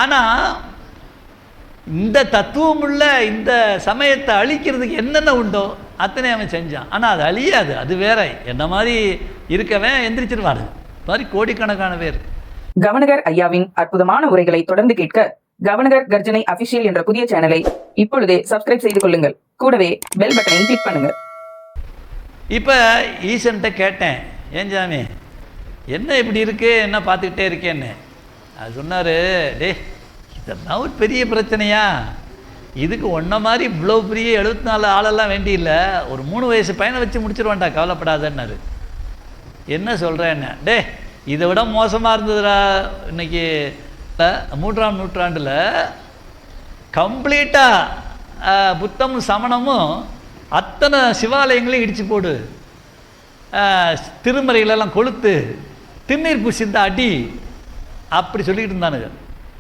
ஆனால் இந்த தத்துவமுள்ள இந்த சமயத்தை அழிக்கிறதுக்கு என்னென்ன உண்டோ அத்தனை அவன் செஞ்சான். ஆனால் அது அழியாது, அது வேற. என்ன மாதிரி இருக்கவன் எந்திரிச்சிருவாரு மாதிரி கோடிக்கணக்கான பேர். கவர்னர் ஐயாவின் அற்புதமான உரைகளை தொடர்ந்து கேட்க கவர்னர் கர்ஜனை அபிஷியல் என்ற புதிய சேனலை இப்பொழுதே சப்ஸ்கிரைப் செய்து கொள்ளுங்கள். கூடவே பெல் பட்டனை கிளிக் பண்ணுங்க. இப்போ ஈசன்ட்ட கேட்டேன், ஏன் சாமி என்ன இப்படி இருக்கு, என்ன பார்த்துக்கிட்டே இருக்கேன்னு. அது சொன்னார், டே இதெல்லாம் ஒரு பெரிய பிரச்சனையா, இதுக்கு ஒன்றை மாதிரி இவ்வளோ பெரிய 74 ஆளெல்லாம் வேண்டியில்லை, ஒரு 3 வயசு பையனை வச்சு முடிச்சிருவான்டா, கவலைப்படாதன்னாரு. என்ன சொல்கிறேன், டே இதை விட மோசமாக இருந்ததுடா. இன்னைக்கு 3ஆம் நூற்றாண்டில் கம்ப்ளீட்டாக புத்தமும் சமணமும் அத்தனை சிவாலயங்களையும் இடித்து போடு, திருமறைகளெல்லாம் கொளுத்து, திருநீர் பூசிந்த அடி, அப்படி சொல்லிக்கிட்டு இருந்தானுங்க.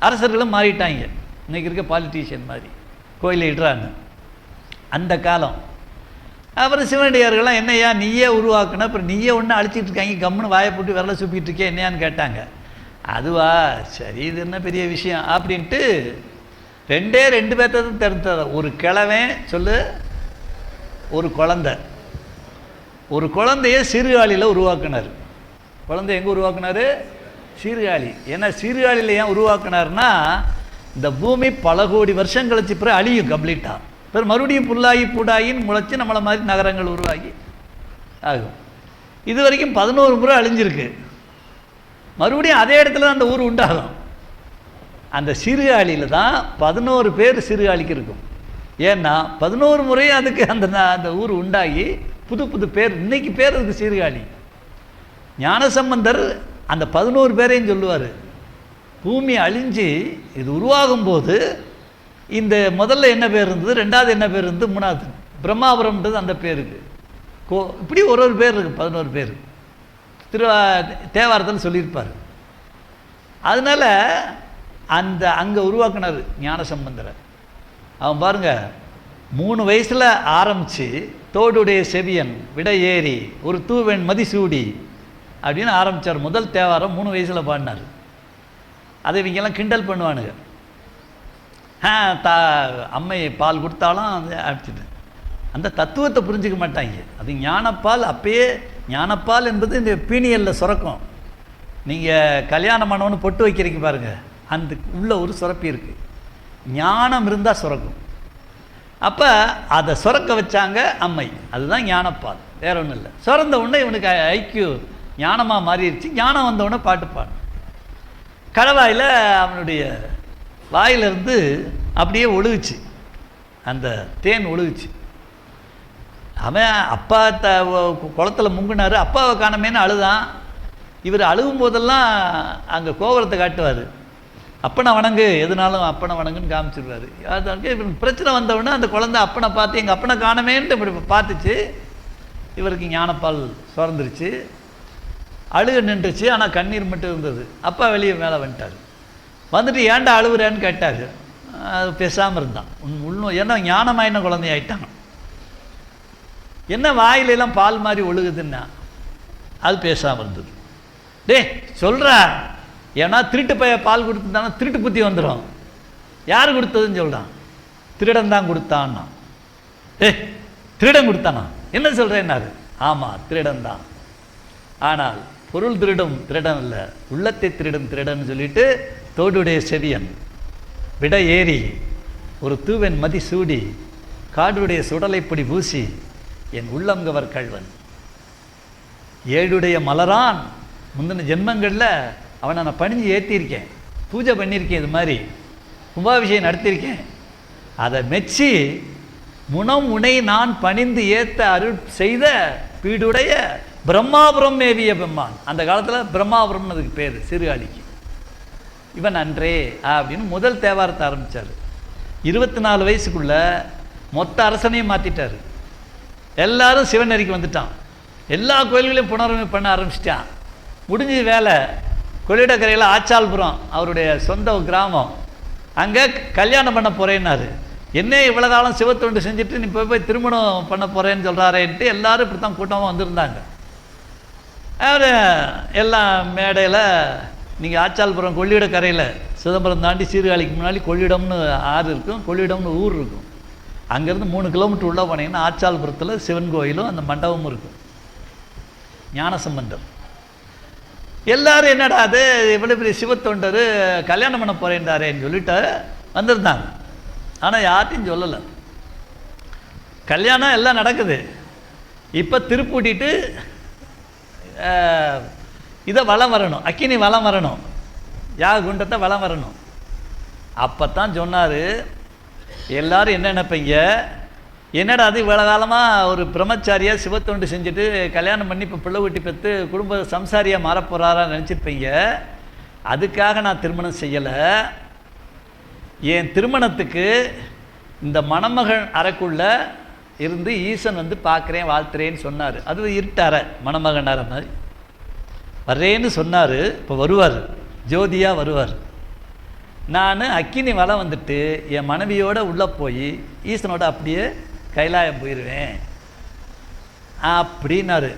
அரசர்களும் மாறிட்டாங்க, இன்றைக்கி இருக்க பாலிட்டிஷியன் மாதிரி கோயிலை இடுறாங்க. அந்த காலம். அப்புறம் சிவனடியார்கள்லாம் என்னையா நீயே உருவாக்குன, அப்புறம் நீயே ஒன்று அழிச்சிட்டு இருக்காங்க, கம்முன்னு வாயை போட்டு விரலை சுப்பிட்டு இருக்கே என்னையான்னு கேட்டாங்க. அதுவா, சரி இது என்ன பெரிய விஷயம் அப்படின்ட்டு 2 பேர்த்தான் தெரிஞ்சது. ஒரு கிழவன் சொல்லு, ஒரு குழந்தைய சீர்காழியில் உருவாக்குனார். குழந்தை எங்கே உருவாக்குனார்? சீர்காழி. ஏன்னா சீர்காழியில் ஏன் உருவாக்குனார்னா, இந்த பூமி பல கோடி வருஷம் கழிச்சு பிறகு அழியும் கம்ப்ளீட்டாக, பிறகு மறுபடியும் புல்லாகி பூடாகின்னு முளைச்சி நம்மளை மாதிரி நகரங்கள் உருவாகி ஆகும். இது வரைக்கும் 11 முறை அழிஞ்சிருக்கு. மறுபடியும் அதே இடத்துல தான் அந்த ஊர் உண்டாகும். அந்த சீர்காழியில் தான் 11 பேர் சீர்காழிக்கு இருக்கும். ஏன்னா 11 முறையும் அதுக்கு அந்த ஊர் உண்டாகி புது புது பேர், இன்னைக்கு பேர் இருக்குது சீர்காழி. ஞானசம்பந்தர் அந்த 11 பேரையும் சொல்லுவார். பூமி அழிஞ்சு இது உருவாகும் போது இந்த முதல்ல என்ன பேர் இருந்தது, 2வது என்ன பேர் இருந்தது, 3வது பிரம்மாபுரம்ன்றது அந்த பேருக்கு. இப்படி ஒரு பேர் இருக்குது, 11 பேர் தேவாரத்தில் சொல்லியிருப்பார். அதனால் அங்கே உருவாக்குனார் ஞானசம்பந்தரை. அவன் பாருங்க, 3 வயசில் ஆரம்பித்து தோடுடைய செவியன் விட ஏறி ஒரு தூவெண் மதிசூடி அப்படின்னு ஆரம்பித்தார். முதல் தேவாரம் 3 வயசில் பாடினார். அதை இவங்கெல்லாம் கிண்டல் பண்ணுவானுங்க. அம்மை பால் கொடுத்தாலும் அது அடிச்சுட்டு அந்த தத்துவத்தை புரிஞ்சிக்க மாட்டாங்க. அது ஞானப்பால். அப்பயே ஞானப்பால் என்பது இந்த பீனியலில் சுரக்கும். நீங்கள் கல்யாணம் பண்ணவொன்னு பொட்டு வைக்கிறீங்க பாருங்கள், அந்த உள்ள ஒரு சுரப்பி இருக்குது, ஞானம் இருந்தால் சுரக்கும். அப்போ அதை சுரக்க வச்சாங்க அம்மை, அதுதான் ஞானப்பால், வேற ஒன்றும் இல்லை. சுரந்த உடனே இவனுக்கு ஐக்கியூ ஞானமாக மாறிடுச்சு. ஞானம் வந்தவுடனே பாட்டு பாடு. கடவாயில் அவனுடைய வாயிலிருந்து அப்படியே ஒழுகுச்சு, அந்த தேன் ஒழுகுச்சு. அவன் அப்பா குளத்தில் முங்கினார், அப்பாவை காணமேன்னு அழுதான். இவர் அழுகும் போதெல்லாம் அங்கே கோபுரத்தை காட்டுவார். அப்பனை வணங்கு, எதுனாலும் அப்பனை வணங்குன்னு காமிச்சிருவார். அதுக்கு பிரச்சனை வந்தவுடனே அந்த குழந்தை அப்பனை பார்த்து எங்கள் அப்பனை காணமேன்ட்டு இப்படி பார்த்துச்சு. இவருக்கு ஞானப்பால் சுரந்துருச்சு, அழுக நின்றுச்சு. ஆனால் கண்ணீர் மட்டும் இருந்தது. அப்பா வெளியே மேலே வந்துட்டார். வந்துட்டு ஏன்டா அழுகுறேன்னு கேட்டார். அது பேசாமல் இருந்தான். ஏன்னா ஞானமாயின குழந்தையாயிட்டான். என்ன வாயிலெல்லாம் பால் மாதிரி ஒழுகுதுன்னா அது பேசாமல் இருந்தது. டே சொல்கிறா, ஏன்னா திருட்டு பைய பால் கொடுத்துட்டானா திருட்டு புத்தி வந்துடும். யார் கொடுத்ததுன்னு சொல்கிறான், திருடன் தான் கொடுத்தான்னா. திருடன் கொடுத்தானா, என்ன சொல்கிறேன்னாரு. ஆமாம் திருடன் தான், ஆனால் பொருள் திருடும் திருடன் இல்லை, உள்ளத்தை திருடும் திருடன் சொல்லிட்டு தோடுடைய செவியன் விட ஏறி ஒரு தூவென் மதி சூடி காடுடைய சுடலைப்பொடி பூசி என் உள்ளங்கவர் கள்வன் ஏழுடைய மலரான். முந்தின ஜென்மங்களில் அவனை நான் பணிஞ்சு ஏற்றியிருக்கேன், பூஜை பண்ணியிருக்கேன், இது மாதிரி கும்பாபிஷேகம் நடத்தியிருக்கேன். அதை மெச்சி முனம் உனை நான் பணிந்து ஏற்ற அருள் செய்த பீடுடைய பிரம்மாபுரம் மேவிய பெம்மான். அந்த காலத்தில் பிரம்மாபுரம்னு அதுக்கு பேர் சீர்காழிக்கு. இவன் அன்றே அப்படின்னு முதல் தேவாரத்தை ஆரம்பித்தார். 24 வயசுக்குள்ள மொத்த அரசனையும் மாற்றிட்டார். எல்லாரும் சிவநெறிக்கு வந்துட்டான். எல்லா கோயில்களையும் புனரமைப்பு பண்ண ஆரம்பிச்சிட்டான். முடிஞ்ச வேலை. கொள்ளிடக்கரையில் ஆச்சால்புரம் அவருடைய சொந்த கிராமம். அங்கே கல்யாணம் பண்ண போகிறேன்னாரு. என்ன இவ்வளோ காலம் சிவத்தொண்டு செஞ்சுட்டு நீ போய் திருமணம் பண்ண போகிறேன்னு சொல்கிறாரேன்ட்டு எல்லோரும் இப்படி தான் கூட்டமாக வந்திருந்தாங்க. அவர் எல்லாம் மேடையில் நீங்கள் ஆச்சால்புரம் கொள்ளிடக்கரையில் சிதம்பரம் தாண்டி சீர்காழிக்கு முன்னாடி கொள்ளிடம்னு ஆறு இருக்கும், கொள்ளிடம்னு ஊர் இருக்கும். அங்கேருந்து 3 கிலோமீட்டர் உள்ளே போனீங்கன்னா ஆச்சால்புரத்தில் சிவன் கோயிலும் அந்த மண்டபமும் இருக்கும். ஞானசம்பந்தர் எல்லாரும் என்னடா அது இவ்வளோ பெரிய சிவத்தொண்டர் கல்யாணம் பண்ண போகிறேன்டாரேன்னு சொல்லிட்டு வந்திருந்தாங்க. ஆனால் யார்ட்டையும் சொல்லலை. கல்யாணம் எல்லாம் நடக்குது. இப்போ திருப்பூட்டிட்டு இதை வளம் வரணும், அக்கினி வளம் வரணும், யாக குண்டத்தை வளம் வரணும். அப்போ தான் சொன்னார், எல்லோரும் என்ன நினைப்பீங்க, என்னடா அது இவ்வளோ காலமாக ஒரு பிரம்மச்சாரியாக சிவத்தொண்டு செஞ்சுட்டு கல்யாணம் பண்ணி இப்போ பிள்ளை ஊட்டி பெற்று குடும்ப சம்சாரியாக மாறப்போகிறாரான்னு நினச்சிருப்பீங்க. அதுக்காக நான் திருமணம் செய்யலை. என் திருமணத்துக்கு இந்த மணமகன் அறைக்குள்ளே இருந்து ஈசன் வந்து பார்க்குறேன் வாழ்த்துறேன்னு சொன்னார். அது இருட்டு அறை, மணமகன் அறை மாதிரி வர்றேன்னு சொன்னார். இப்போ வருவார், ஜோதியாக வருவார். நான் அக்கினி வளம் வந்துட்டு என் மனைவியோடு உள்ளே போய் ஈசனோட அப்படியே கைலாயம் போயிடுவேன் அப்படின்னாரு.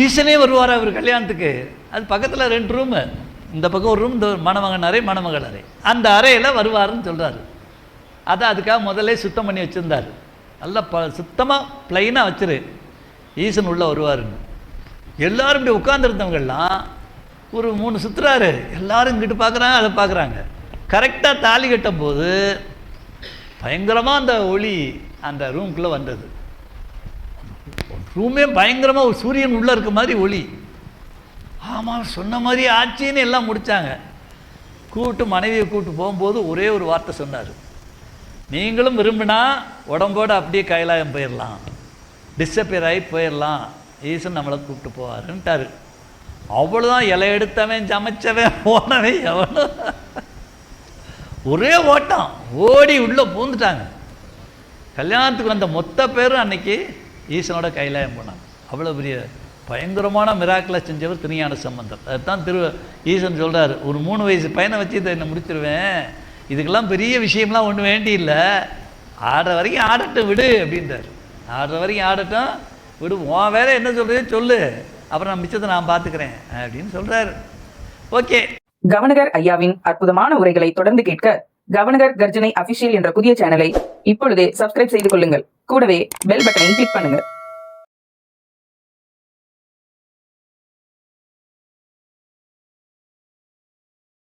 ஈசனே வருவார் அவர் கல்யாணத்துக்கு. அது பக்கத்தில் 2 ரூமு, இந்த பக்கம் ஒரு ரூம், இந்த மணமகன் அறை மணமகள் அறை, அந்த அறையில் வருவாருன்னு சொல்கிறாரு. அதை அதுக்காக முதல்ல சுத்தம் பண்ணி வச்சுருந்தார். நல்லா சுத்தமாக ப்ளைனாக வச்சிரு, ஈசன் உள்ளே வருவாருன்னு. எல்லோரும் இப்படி உட்காந்துருந்தவங்கெல்லாம் ஒரு 3 சுற்றுறாரு. எல்லோரும் இங்கிட்டு பார்க்குறாங்க, அதை பார்க்குறாங்க. கரெக்டாக தாலி கட்டும் போது பயங்கரமாக அந்த ஒளி அந்த ரூம்குள்ளே வந்தது. ரூமே பயங்கரமாக ஒரு சூரியன் உள்ளே இருக்க மாதிரி ஒளி. ஆமாம், சொன்ன மாதிரி ஆச்சின்னு எல்லாம் முடித்தாங்க. மனைவியை கூப்பிட்டு போகும்போது ஒரே ஒரு வார்த்தை சொன்னார், நீங்களும் விரும்பினா உடம்போடு அப்படியே கைலாயம் போயிடலாம், டிஸப்பியர் ஆகி போயிடலாம், ஈசன் நம்மளை கூப்பிட்டு போவாருன்ட்டார். அவ்வளோதான். இலை எடுத்தவன் சமைச்சவன் போனவன் எவ்வளோ ஒரே ஓட்டம் ஓடி உள்ளே பூந்துட்டாங்க. கல்யாணத்துக்கு வந்த மொத்த பேரும் அன்னைக்கு ஈசனோட கைலாயம் போனாங்க. அவ்வளோ பெரிய பயங்கரமான மிராக்கிளை செஞ்சவர் திருஞான சம்பந்தர். அதுதான் ஈசன் சொல்கிறார், ஒரு 3 வயசு பையனை வச்சு இதை என்ன முடிச்சிருவேன், இதுக்கெல்லாம் பெரிய விஷயம்லாம் ஒன்றும் வேண்டியில்லை, ஆடுற வரைக்கும் ஆடட்டும் விடு அப்படின்றார். ஆடுற வரைக்கும் ஆடட்டும் விடு, உன் வேலை என்ன சொல்கிறது சொல்லு, அப்புறம் நான் மிச்சத்தை நான் பார்த்துக்கிறேன் அப்படின்னு சொல்கிறார். ஓகே. கவனகர் ஐயாவின் அற்புதமான உரைகளை தொடர்ந்து கேட்க கவனகர் கர்ஜனை அபிஷியல் என்ற புதிய சேனலை இப்பொழுதே சப்ஸ்கிரைப் செய்து கொள்ளுங்கள். கூடவே பெல் பட்டனை கிளிக் பண்ணுங்க.